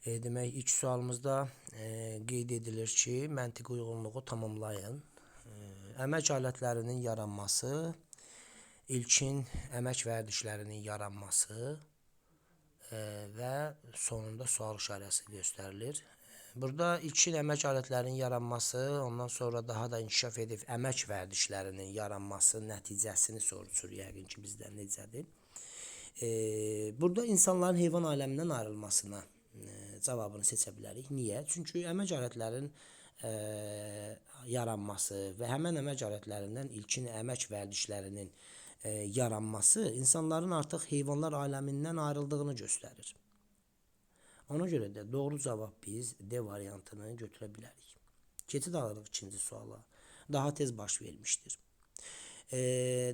Demək, ilk sualımızda qeyd edilir ki, məntiqi uyğunluğu tamamlayın. Əmək alətlərinin yaranması, ilkin əmək vərdişlərinin yaranması və sonunda sual işarəsi göstərilir. Burada ilkin əmək alətlərinin yaranması, ondan sonra daha da inkişaf edib əmək vərdişlərinin yaranması nəticəsini soruşur yəqin ki, bizdən necədir. Burada insanların heyvan aləmindən ayrılmasına cavabını seçə bilərik. Niyə? Çünki əmək alətlərinin yaranması və həmən əmək alətlərindən ilkin əmək vərdişlərinin yaranması insanların artıq heyvanlar aləmindən ayrıldığını göstərir. Ona görə də doğru cavab biz D variantını götürə bilərik. Keçid alırıq ikinci suala. Daha tez baş vermişdir.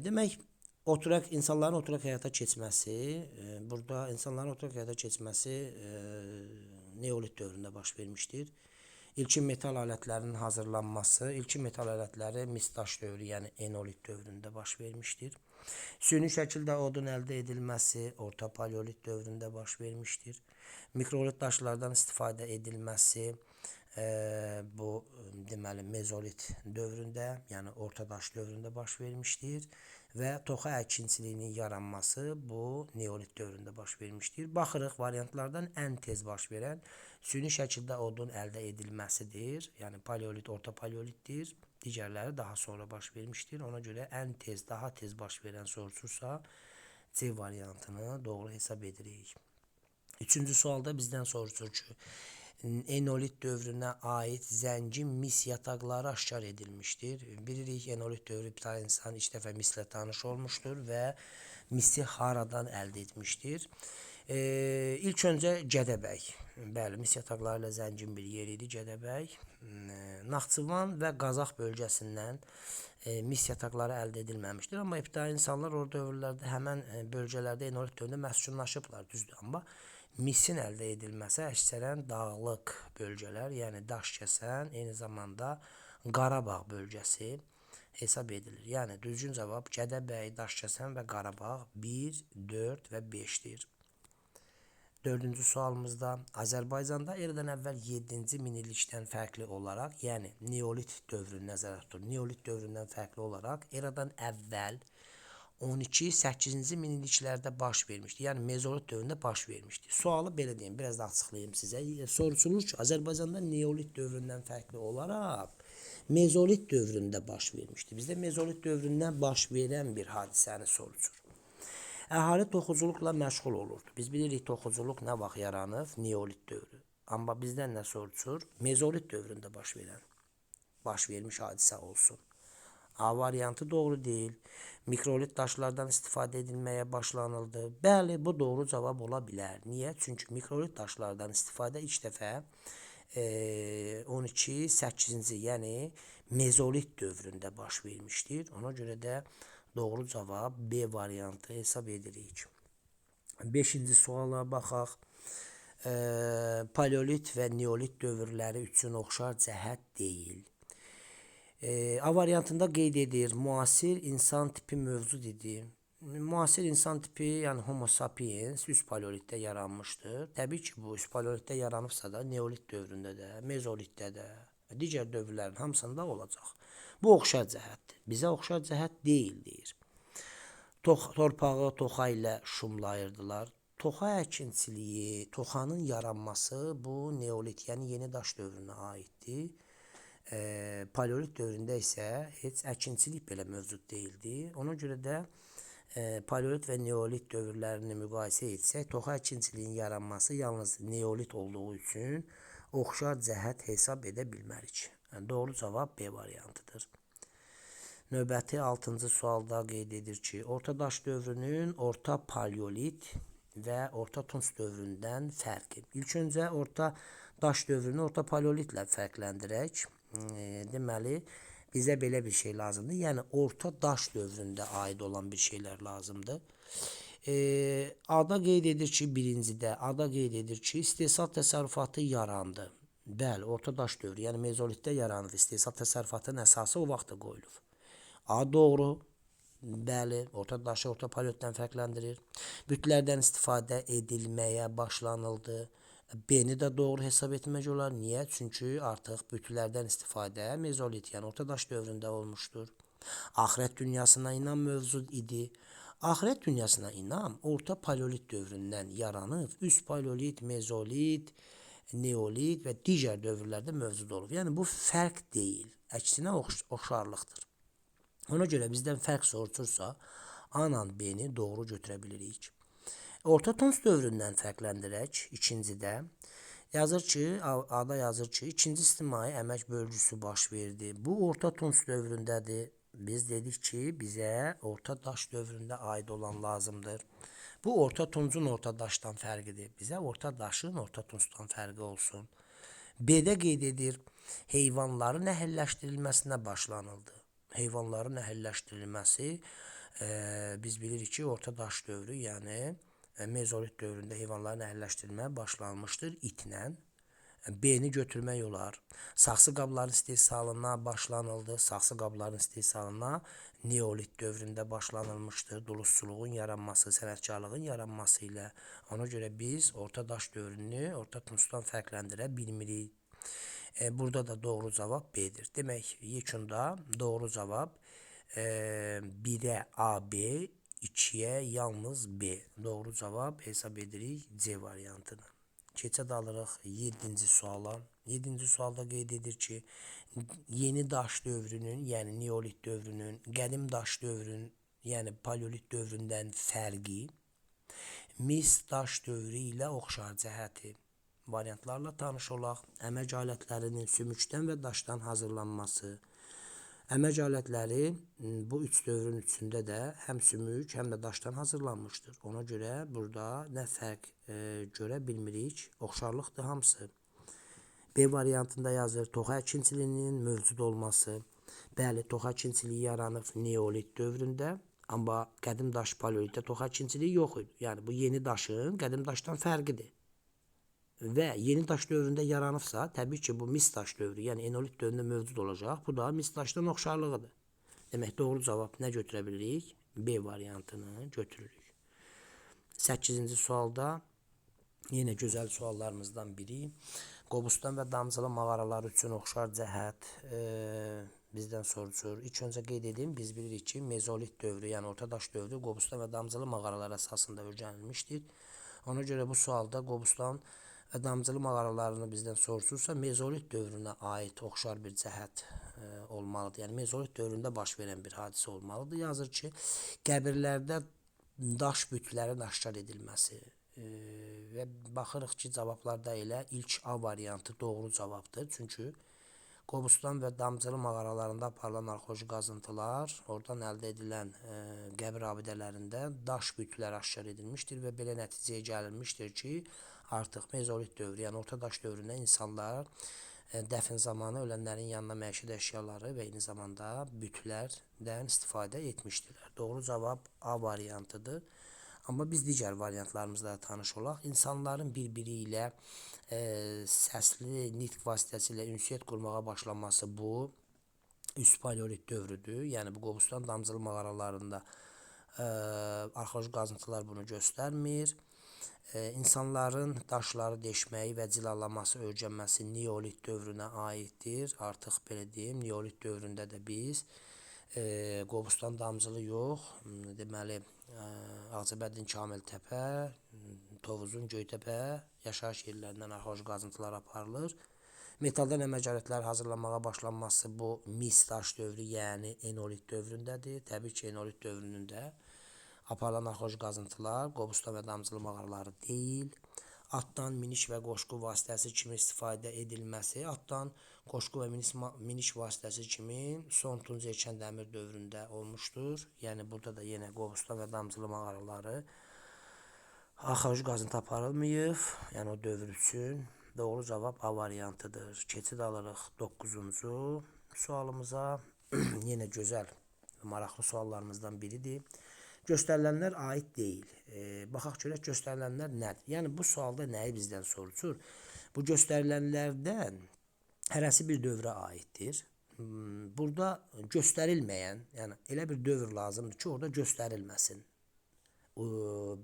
Demək, insanların oturaq həyata keçməsi, burada insanların oturaq həyata keçməsi Neolit dövründə baş vermişdir. İlkin metal alətlərinin hazırlanması, ilkin metal alətləri mis-daş dövrü, yəni Enolit dövründə baş vermişdir. Süni şəkildə odun əldə edilməsi orta paleolit dövründə baş vermişdir. Mikrolit daşlardan istifadə edilməsi bu deməli mezolit dövründə, yəni orta daş dövründə baş vermişdir və toxa əkinçiliyinin yaranması bu neolit dövründə baş vermişdir. Baxırıq, variantlardan ən tez baş verən süni şəkildə odun əldə edilməsidir. Yəni paleolit, orta paleolitdir. Digərləri daha sonra baş vermişdir. Ona görə ən tez, daha tez baş verən soruşursa C variantını doğru hesab edirik. Üçüncü sualda bizdən soruşur ki, Enolit dövrünə aid zəngin mis yataqları aşkar edilmişdir. Bilirik, Enolit dövrü bir insan ilk dəfə mislə tanış olmuşdur və misi haradan əldə etmişdir. İlk öncə Gədəbəy. Bəli, mis yataqları ilə zəngin bir yer idi Gədəbəy. Naxçıvan və Qazax bölgəsindən mis yataqları əldə edilməmişdir. Amma ibtidai insanlar o dövrlərdə həmən bölgələrdə Enolit dövründə məskunlaşıblar, düzdür. Amma misin əldə edilməsi əksərən dağlıq bölgələr, yəni Daşkəsən, eyni zamanda Qarabağ bölgəsi hesab edilir. Yəni düzgün cavab Gədəbəy, Daşkəsən və Qarabağ 1, 4 və 5-dir. Dördüncü sualımızda Azərbaycanda eradan əvvəl 7-ci minillikdən fərqli olaraq, yəni Neolit dövrünü nəzərdə tutulur. Neolit dövründən fərqli olaraq eradan əvvəl 12-8-ci minilliklərdə baş vermişdir. Yəni mezolit dövründə baş vermişdir. Sualı belə deyim, biraz da açıqlayayım sizə. Soruşulur ki, Azərbaycanda neolit dövründən fərqli olaraq mezolit dövründə baş vermişdir. Bizdə mezolit dövründən baş verən bir hadisəni soruşur. Əhali toxuculuqla məşğul olurdu. Biz bilirik, toxuculuq nə vaxt yaranıb? Neolit dövrü. Amma bizdən nə soruşur? Mezolit dövründə baş vermiş hadisə olsun. A variantı doğru deyil. Mikrolit daşlardan istifadə edilməyə başlanıldı. Bəli, bu doğru cavab ola bilər. Niyə? Çünki mikrolit daşlardan istifadə ilk dəfə 12-8-ci, yəni mezolit dövründə baş vermişdir. Ona görə də doğru cavab B variantı hesab edirik. 5-ci suala baxaq. Paleolit və neolit dövrləri üçün oxşar cəhət deyil. A variantında qeyd edir, müasir insan tipi mövcud idi. Müasir insan tipi, yəni Homo sapiens üst paleolitdə yaranmışdır. Təbii ki, bu üst paleolitdə yaranıbsa da neolit dövründə də, mezolitdə də, digər dövrlərin hamısında olacaq. Bu oxşar cəhətdir. Bizə oxşar cəhət deyil, deyir. Torpağı toxa ilə şumlayırdılar. Toxa əkinçiliyi, toxanın yaranması bu neolit, yəni yeni daş dövrünə aiddir. Paleolit dövründə isə heç əkinçilik belə mövcud deyildi. Ona görə də paleolit və neolit dövrlərini müqayisə etsək, toxa əkinçiliyin yaranması yalnız neolit olduğu üçün oxşar cəhət hesab edə bilmərik. Yəni, doğru cavab B variantıdır. Növbəti 6-cı sualda qeyd edir ki, orta daş dövrünün orta paleolit və orta tunç dövründən fərqi. İlk öncə orta daş dövrünü orta paleolitlə fərqləndirək. Deməli, bizə belə bir şey lazımdır. Yəni, orta daş dövründə aid olan bir şeylər lazımdır. Ada qeyd edir ki, birincidə, ada qeyd edir ki, istehsal təsərrüfatı yarandı. Bəli, orta daş dövrü, yəni mezolitdə yarandı. İstehsal təsərrüfatının əsası o vaxtda qoyulub. A doğru. Bəli, orta daşı orta paleolitdən fərqləndirir. Bütlərdən istifadə edilməyə başlanıldı. B-ni də doğru hesab etmək olar. Niyə? Çünki artıq bütlərdən istifadə mezolit, yəni orta daş dövründə olmuşdur. Axirət dünyasına inam mövcud idi. Axirət dünyasına inam orta paleolit dövründən yaranıb, üst paleolit, mezolit, neolit və digər dövrlərdə mövcud olub. Yəni bu fərq deyil, əksinə oxşarlıqdır. Ona görə bizdən fərq sorulursa, A-la B-ni doğru götürə bilirik. Orta Tunc dövründən fərqləndirək ikincidə. Yazır ki, A-da yazır ki, ikinci ictimai əmək bölgüsü baş verdi. Bu Orta Tunc dövründədir. Biz dedik ki, bizə Orta Daş dövründə aid olan lazımdır. Bu Orta Tuncun Orta Daşdan fərqidir. Bizə Orta Daşın Orta Tuncdan fərqi olsun. B-də qeyd edir, heyvanların əhəlləşdirilməsinə başlanıldı. Heyvanların əhəlləşdirilməsi biz bilirik ki, Orta Daş dövrü, yəni mezolit dövründə heyvanların əhəlləşdirilməyə başlanmışdır itlə. B-ni götürmək olar. Saxsı qabların istehsalına başlanıldı. Saxsı qabların istehsalına neolit dövründə başlanılmışdır. Dulusçuluğun yaranması, sənətkarlığın yaranması ilə. Ona görə biz Orta Daş dövrünü Orta Tuncdan fərqləndirə bilmirik. Burada da doğru cavab B-dir. Demək, yekunda doğru cavab 1-ə A, B, 2'ye yalnız B. Doğru cavab hesab edirik C variantını. Keçid alırıq 7-ci suala. 7-ci sualda qeyd edir ki, yeni daş dövrünün, yəni neolit dövrünün, qədim daş dövrünün, yəni paleolit dövründən fərqi mis daş dövrü ilə oxşar cəhəti. Variantlarla tanış olaq. Əmək alətlərinin sümükdən və daşdan hazırlanması. Əmək alətləri bu üç dövrün üçündə də həm sümük, həm də daşdan hazırlanmışdır. Ona görə burada nə fərq görə bilmirik. Oxşarlıqdır hamısı. B variantında yazır, toxa əkinçiliyinin mövcud olması. Bəli, toxa əkinçiliyi yaranıb neolit dövründə, amma qədim daş paleolitdə toxa əkinçiliyi yox idi. Yəni bu yeni daşın qədim daşdan fərqidir. Və yeni daş dövründə yaranıbsa, təbii ki, bu mis daş dövrü, yəni enolit dövründə mövcud olacaq. Bu da mis daşdan oxşarlığıdır. Demək, doğru cavab nə götürə bilirik? B variantını götürürük. 8-ci sualda yenə gözəl suallarımızdan biri. Qobustan və damcılı mağaralar üçün oxşar cəhət bizdən sorulur. İlk öncə qeyd edeyim, biz bilirik ki, mezolit dövrü, yəni orta daş dövrü Qobustan və damcılı mağaralar əsasında öyrənilmişdir. Ona görə bu sualda Qobustan və damcılı mağaralarını bizdən soruşursa, mezolit dövrünə aid oxşar bir cəhət olmalıdır. Yəni mezolit dövründə baş verən bir hadisə olmalıdır. Yazır ki, qəbirlərdə daş bütlərin aşkar edilməsi və baxırıq ki, cavablarda elə ilk A variantı doğru cavabdır. Çünki Qobustan və damcılı mağaralarında aparılan arxeoloji qazıntılar, oradan əldə edilən qəbir abidələrində daş bütlər aşkar edilmişdir və belə nəticəyə gəlinmişdir ki, artıq mezolit dövrü, yəni orta daş dövründə insanlar dəfn zamanı ölənlərin yanına məişət əşyaları və eyni zamanda bütlərdən istifadə etmişdirlər. Doğru cavab A variantıdır. Amma biz digər variantlarımızla tanış olaq. İnsanların bir-biri ilə səsli nitq vasitəsilə ünsiyyət qurmağa başlanması bu üst paleolit dövrüdür. Yəni bu Qobustan damcılı mağaralarında arxeoloji qazıntılar bunu göstərmir. İnsanların daşları deşməyi və cilalaması, öyrənməsi neolit dövrünə aiddir. Artıq belə deyim, neolit dövründə də biz Qobustan damcılı yox, deməli Ağcabərdin Kamiltəpə, Tovuzun Göytəpə yaşayış yerlərindən arxeoloji qazıntılar aparılır. Metaldan əmək alətləri hazırlanmağa başlanması bu mis daş dövrü, yəni enolit dövründədir. Təbii ki, enolit dövrünün də aparılan arxeoloji qazıntılar Qobustan və damcılı mağaraları deyil. Atdan miniş və qoşqu vasitəsi kimi istifadə edilməsi, atdan qoşqu və miniş vasitəsi kimi son Tunc erkən dəmir dövründə olmuşdur. Yəni burada da yenə Qobustan və damcılı mağaraları arxeoloji qazıntı aparılmayıb. Yəni o dövr üçün doğru cavab A variantıdır. Keçid alırıq 9-cu sualımıza. Yenə gözəl və maraqlı suallarımızdan biridir. Göstərilənlər aid deyil. Baxaq görək göstərilənlər nədir? Yəni bu sualda nəyi bizdən sorulur? Bu göstərilənlərdən hərəsi bir dövrə aiddir. Burada göstərilməyən, yəni elə bir dövr lazımdır ki, orada göstərilməsin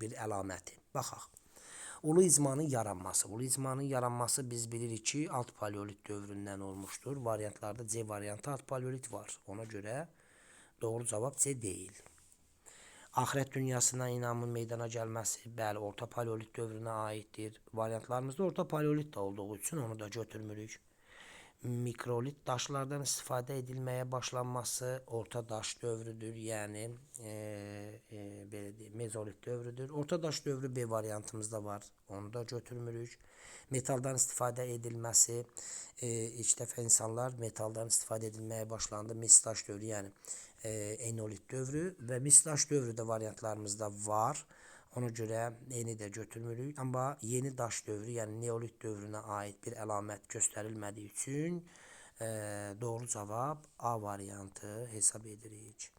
bir əlaməti. Baxaq. Ulu izmanın yaranması. Ulu izmanın yaranması biz bilirik ki alt paleolit dövründən olmuşdur. Variantlarda C variantı alt paleolit var. Ona göre doğru cevap C değil. Axirət dünyasına inamın meydana gəlməsi, bəli, orta paleolit dövrünə aiddir. Variantlarımızda orta paleolit də olduğu üçün onu da götürmürük. Mikrolit daşlardan istifadə edilməyə başlanması orta daş dövrüdür, yəni belə deyim, mezolit dövrüdür. Orta daş dövrü B variantımızda var, onu da götürmürük. Metaldan istifadə edilməsi, ilk dəfə insanlar metaldan istifadə edilməyə başlandı. Misdaş dövrü, yəni enolit dövrü və misdaş dövrü də variantlarımızda var. Ona görə eni də götürmürük. Amma yeni daş dövrü, yəni neolit dövrünə aid bir əlamət göstərilmədiyi üçün doğru cavab A variantı hesab edirik.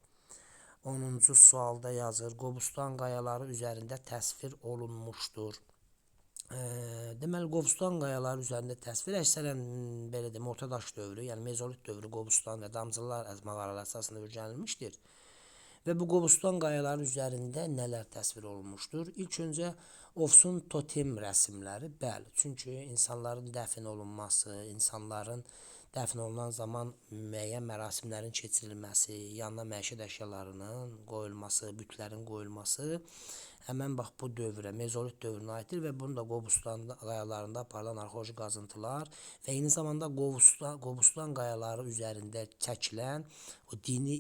10-cu sualda yazır: Qobustan qayaları üzərində təsvir olunmuşdur. Deməli, Qobustan qayaları üzərində təsvir əksərən belə deyim, orta daş dövrü, yəni mezolit dövrü Qobustan və damcılar mağaraları əsasında öyrənilmişdir. Və bu Qobustan qayaları üzərində nələr təsvir olunmuşdur? İlk öncə Ofsun totem rəsmləri, bəli, çünki insanların dəfn olunması, insanların dəfn olunan zaman müəyyən mərasimlərin keçirilməsi, yanına məişət əşyalarının qoyulması, bütlərin qoyulması həmən bax bu dövrə, mezolit dövrünə aiddir və bunu da Qobustan qayalarında aparılan arxeoloji qazıntılar və eyni zamanda Qobustan qayaları üzərində çəkilən o dini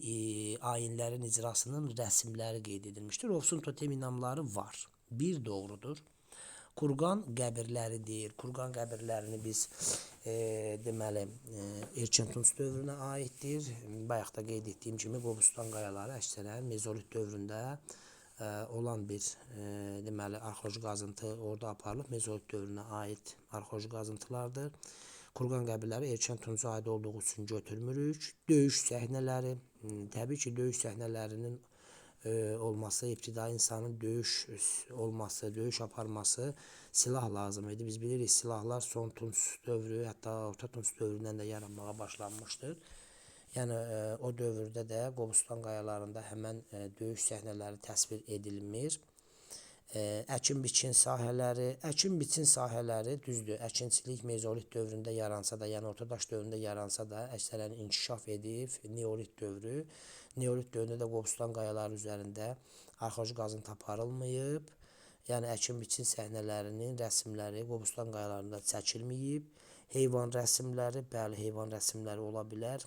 ayinlərin icrasının rəsmləri qeyd edilmişdir. Ofsun totem inamları var. Bir doğrudur. Kurqan qəbirləridir. Kurqan qəbirlərini biz deməli Erkən Tunc dövrünə aiddir. Bayaq da qeyd etdiyim kimi Qobustan qayaları əksərən mezolit dövründə olan bir deməli arxeoloji qazıntı orada aparılıb, mezolit dövrünə aid arxeoloji qazıntılardır. Kurqan qəbirləri Erkən Tunca aid olduğu üçün götürmürük. Döyüş səhnələri, təbii ki, döyüş səhnələrinin olması, ibtidai insanın döyüş olması, döyüş aparması, silah lazım idi. Biz bilirik, silahlar son Tunc dövrü, hətta orta Tunc dövründən də yaranmağa başlanmışdır. Yəni o dövrdə də Qobustan qayalarında həmən döyüş səhnələri təsvir edilmir. Əkin-biçin sahələri düzdür. Əkinçilik mezolit dövründə yaransa da, yəni orta daş dövründə yaransa da, əksərən inkişaf edib neolit dövrü. Neolit dövründə də Qobustan qayaları üzərində arxeoloji qazıntı aparılmayıb. Yəni əkin-biçin səhnələrinin rəsmləri Qobustan qayalarında çəkilməyib. Heyvan rəsmləri, bəli, heyvan rəsmləri ola bilər.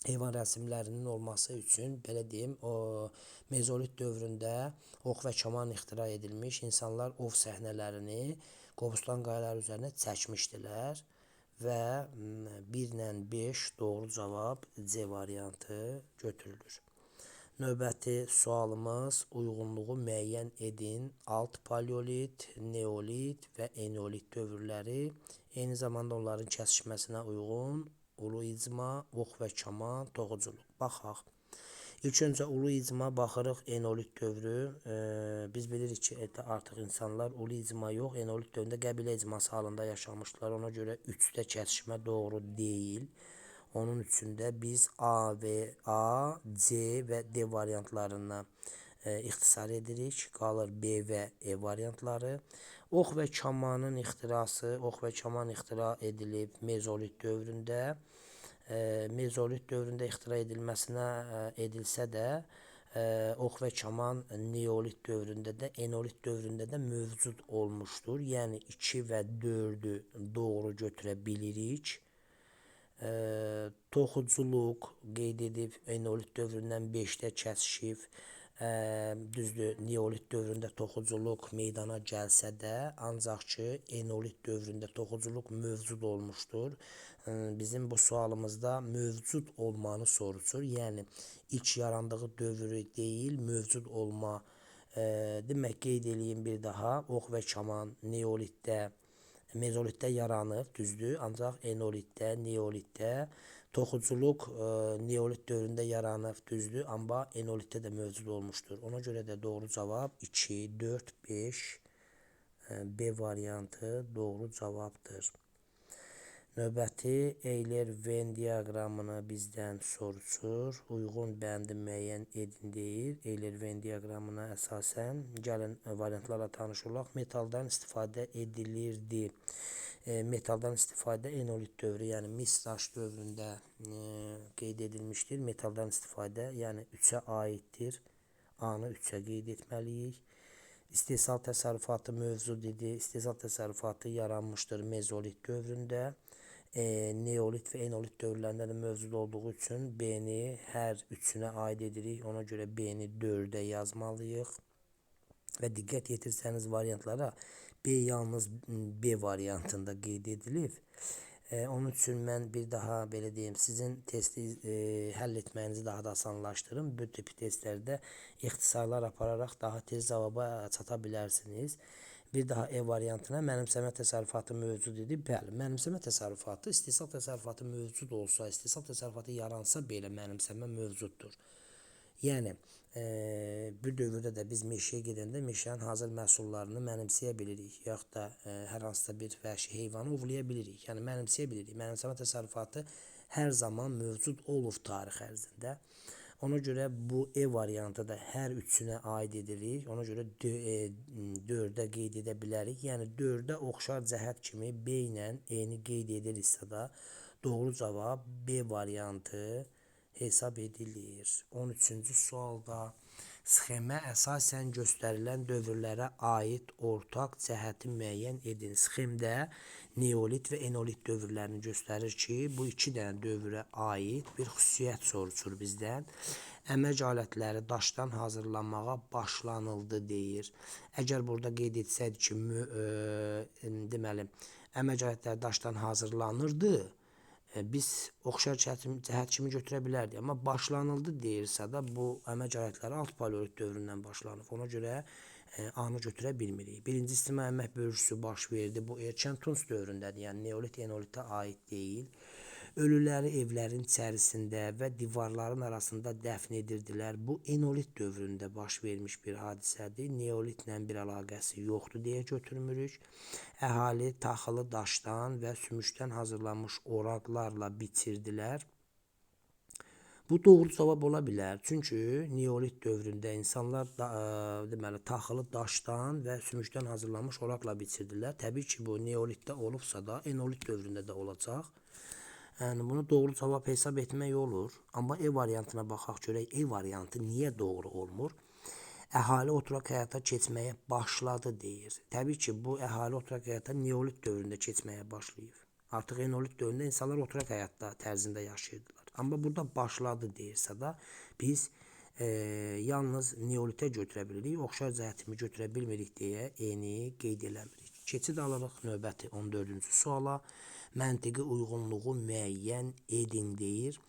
Heyvan rəsmlərinin olması üçün, belə deyim, o mezolit dövründə ox və kaman ixtira edilmiş, insanlar ov səhnələrini Qobustan qayaları üzərinə çəkmişdilər və 1 ilə 5 doğru cavab C variantı götürülür. Növbəti sualımız: uyğunluğu müəyyən edin. Alt paleolit, neolit və enolit dövrləri, eyni zamanda onların kəsişməsinə uyğun ulu icma, ox və kaman, toxuculuq. Baxaq. İlk öncə ulu icma baxırıq, enolit dövrü. Biz bilirik ki, artıq insanlar ulu icma yox, enolit dövründə qəbilə icması halında yaşamışdılar. Ona görə 3-də kəsişmə doğru deyil. Onun üçün də biz A, C və D variantlarına ixtisar edirik. Qalır B və E variantları. Ox və kamanın ixtirası, ox və kaman ixtira edilib mezolit dövründə. Mezolit dövründə ixtira edilməsinə edilsə də, ox və kaman neolit dövründə də, enolit dövründə də mövcud olmuşdur. Yəni 2 və 4-ü doğru götürə bilirik. Toxuculuq qeyd edib, enolit dövründən 5-də kəsişib. Düzdür, neolit dövründə toxuculuq meydana gəlsə də, ancaq ki, enolit dövründə toxuculuq mövcud olmuşdur. Bizim bu sualımızda mövcud olmanı soruşur. Yəni, ilk yarandığı dövrü deyil, mövcud olma. Demək, qeyd edeyim bir daha, ox və kaman neolitdə, mezolitdə yaranır, düzdür, ancaq enolitdə, neolitdə, toxuculuq neolit dövründə yaranır, düzdür, amma enolitdə də mövcud olmuşdur. Ona görə də doğru cavab 2, 4, 5 B variantı doğru cavabdır. Növbəti Euler-Venn diaqramını bizdən soruşur. Uyğun bəndi müəyyən edin deyir. Euler-Venn diaqramına əsasən gəlin variantlarla tanış olaq. Metaldan istifadə edilirdi. Metaldan istifadə enolit dövrü, yəni mis daş dövründə qeyd edilmişdir. Metaldan istifadə, yəni 3-ə aiddir. A-nı 3-ə qeyd etməliyik. İstehsal təsərrüfatı mövcud idi. İstehsal təsərrüfatı yaranmışdır mezolit dövründə. Neolit və enolit dövrlərində də mövcud olduğu üçün B-ni hər üçünə aid edirik. Ona görə B-ni 4-ə yazmalıyıq. Və diqqət yetirsəniz variantlara, B yalnız B variantında qeyd edilib. Onun üçün mən bir daha belə deyim, sizin testi həll etməyinizi daha da asanlaşdırım. Bu tip testlərdə ixtisarlar apararaq daha tez cavaba çata bilərsiniz. Bir daha E variantına mənimsəmə təsərrüfatı mövcud idi. Bəli, mənimsəmə təsərrüfatı istehsal təsərrüfatı mövcud olsa, istehsal təsərrüfatı yaransa belə mənimsəmə mövcuddur. Yəni bir dövrdə də biz meşəyə gedəndə meşənin hazır məhsullarını mənimsəyə bilirik, yaxud da hər hansısa bir vəhşi heyvanı ovlaya bilirik. Yəni mənimsəyə bilirik. Mənimsəmə təsərrüfatı hər zaman mövcud olub tarix ərzində. Ona görə bu E variantı da hər üçünə aid edirik. Ona görə 4-ə qeyd edə bilərik. Yəni 4-ə oxşar cəhət kimi B ilə E-ni qeyd ediriksə də doğru cavab B variantı hesab edilir. 13-cü sualda sxemə əsasən göstərilən dövrlərə aid ortaq cəhəti müəyyən edin. Sxemdə neolit və enolit dövrlərini göstərir ki, bu iki dənə dövrə aid bir xüsusiyyət soruşur bizdən. Əmək alətləri daşdan hazırlanmağa başlanıldı deyir. Əgər burada qeyd etsəydik ki, deməli, əmək alətləri daşdan hazırlanırdı, biz oxşar cəhət kimi götürə bilərdik. Amma başlanıldı deyirsə də bu əmək alətləri alt paleolit dövründən başlanıb. Ona görə A-nı götürə bilmirik. Birinci istimə əmək bölgüsü baş verdi. Bu erkən tunç dövründədir. Yəni neolit enolitə aid deyil. Ölüləri evlərin içərisində və divarların arasında dəfn edirdilər. Bu enolit dövründə baş vermiş bir hadisədir. Neolitlə bir əlaqəsi yoxdur deyə götürmürük. Əhali taxılı daşdan və sümükdən hazırlanmış oraqlarla bitirdilər. Bu doğru cavab ola bilər. Çünki neolit dövründə insanlar deməli taxılı daşdan və sümükdən hazırlanmış oraqla bitirdilər. Təbii ki, bu neolitdə olubsa da enolit dövründə də olacaq. Yəni bunu doğru cavab hesab etmək olur. Amma E variantına baxaq görək, E variantı niyə doğru olmur? Əhali oturaq həyata keçməyə başladı deyir. Təbii ki, bu əhali oturaq həyata neolit dövründə keçməyə başlayıb. Artıq enolit dövründə insanlar oturaq həyatda tərzində yaşayırdılar. Amma burada başladı deyirsə də biz yalnız neolitə götürə bilirik, oxşar cəhətimi götürə bilmirik deyə E-ni qeyd eləmirik. Keçid alırıq növbəti 14-cü suala. Məntiqi uyğunluğu müəyyən edin deyir.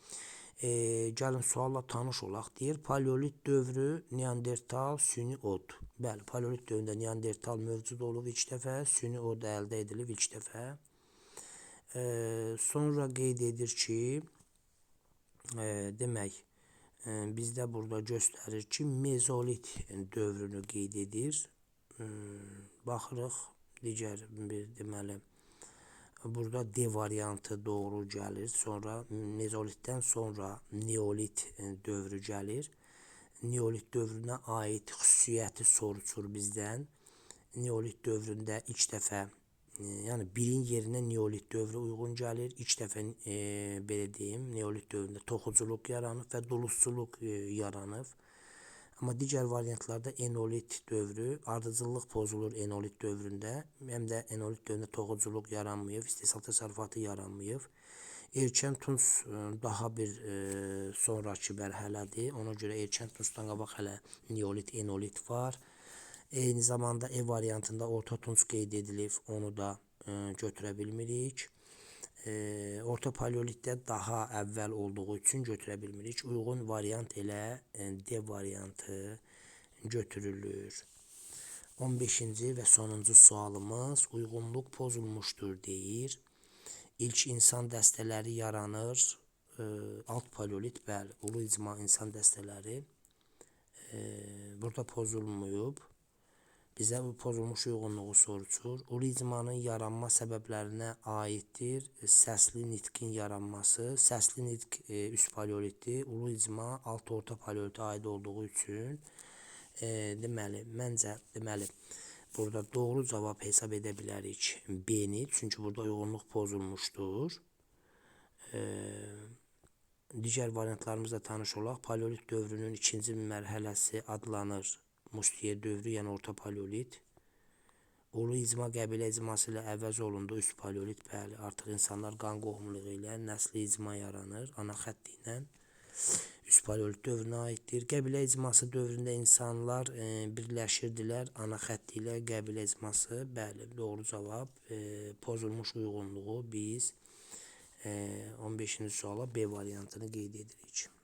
Gəlin sualla tanış olaq deyir. Paleolit dövrü Neandertal, süni od. Bəli, paleolit dövründə Neandertal mövcud olub ilk dəfə, süni od əldə edilib ilk dəfə. Sonra qeyd edir ki, demək, bizdə burada göstərir ki, mezolit dövrünü qeyd edir. Baxırıq, digər bir deməli, burada D variantı doğru gəlir. Sonra mezolitdən sonra neolit dövrü gəlir. Neolit dövrünə aid xüsusiyyəti soruşur bizdən. Neolit dövründə ilk dəfə, yəni birin yerinə neolit dövrü uyğun gəlir. İlk dəfə belə deyim, neolit dövründə toxuculuq yaranıb və dulusçuluq yaranıb. Amma digər variantlarda enolit dövrü, ardıcıllıq pozulur enolit dövründə. Həm də enolit dövründə toxuculuq yaranmayıb, istehsal təsərrüfatı yaranmayıb. Erkən tunç daha bir sonraki mərhələdir. Ona görə erkən tuncdan qabaq hələ neolit, enolit var. Eyni zamanda E variantında orta tunç qeyd edilib, onu da götürə bilmirik. Orta paleolitdə daha əvvəl olduğu üçün götürə bilmirik. Uyğun variant elə D variantı götürülür. 15-ci və sonuncu sualımız uyğunluq pozulmuşdur deyir. İlk insan dəstələri yaranır. Alt paleolit, bəli, ulu icma insan dəstələri burada pozulmayıb. Bizə bu pozulmuş uyğunluğu soruşur. Ulu icmanın yaranma səbəblərinə aiddir. Səsli nitqin yaranması, səsli nitq üst paleolitdir. Ulu icma alt orta paleolitə aid olduğu üçün deməli burada doğru cavab hesab edə bilərik B-ni, çünki burada uyğunluq pozulmuşdur. Digər variantlarımızla tanış olaq. Paleolit dövrünün ikinci mərhələsi adlanır Mustiye dövrü, yəni orta paleolit. Ulu icma qəbilə icması ilə əvəz olundu üst paleolit. Bəli, artıq insanlar qan qohumluğu ilə nəsli icma yaranır ana xətti ilə. Üst paleolit dövrünə aiddir. Qəbilə icması dövründə insanlar birləşirdilər ana xətti ilə qəbilə icması. Bəli, doğru cavab. Pozulmuş uyğunluğu biz 15-ci suala B variantını qeyd edirik.